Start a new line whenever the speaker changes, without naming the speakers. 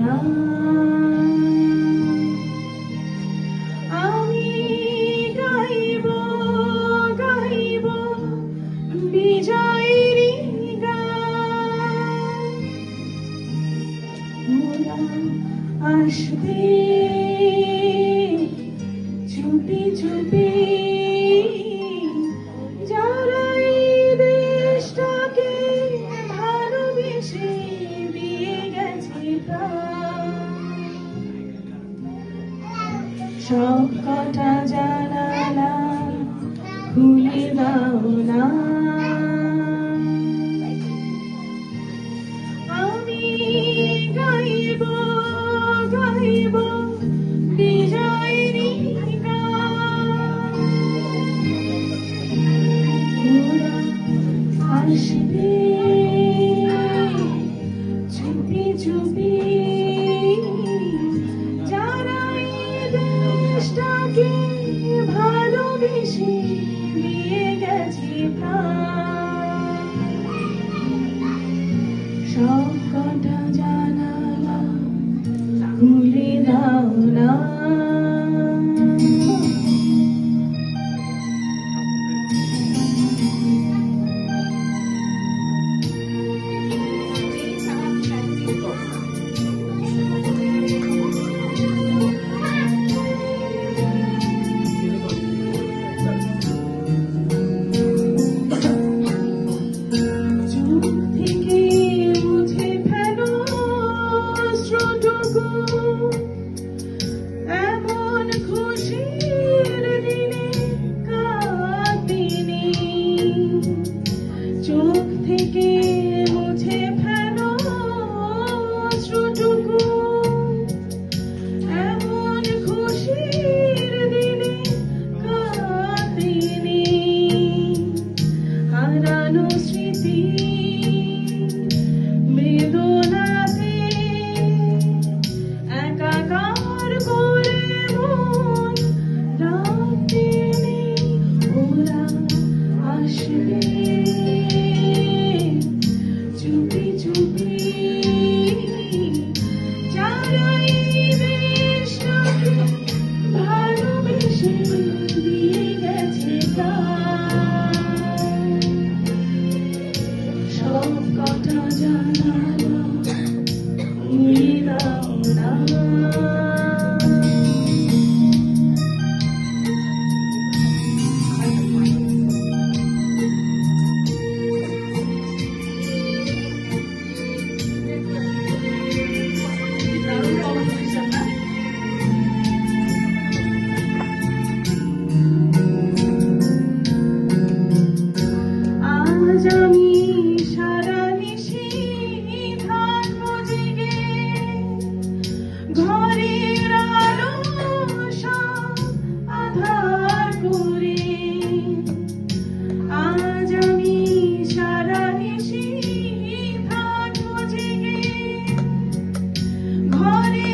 না। আমি গাইব গাইব বিজয়েরই গান। ওরা আসবে চুপি চুপি, যারা এই দেশটাকে ভালোবেসে দিয়ে গেছে প্রাণ। সব কটা জানালা খুলে দাও না। আমি গাইব গাইব বিজয়েরই গান। ওরা আসবে চুপি চুপি, যারা এই দেশটাকে ভালোবেসে দিয়ে গেছে প্রাণ। সব কটা জানালা খুলে দাও না। এমন খুশির দিনে কাঁদিনি, চোখ থেকে মুছে ফেলো অশ্রুটুকু। এমন খুশির দিনে কাঁদিনি, হারানো স্মৃতি বেদনাতে একাকার করে মন রাতে নেই। ওরা আসবে চুপি চুপি, যারা এই দেশটাকে ভালোবেসে দিয়ে গেছে প্রাণ। সব কটা জানালা খুলে দাও না। আজ আমি সারা নিশি থাকবো জেগে, ঘরের আলো সব আঁধার করে। আজ আমি সারা নিশি থাকবো জেগে, ঘরে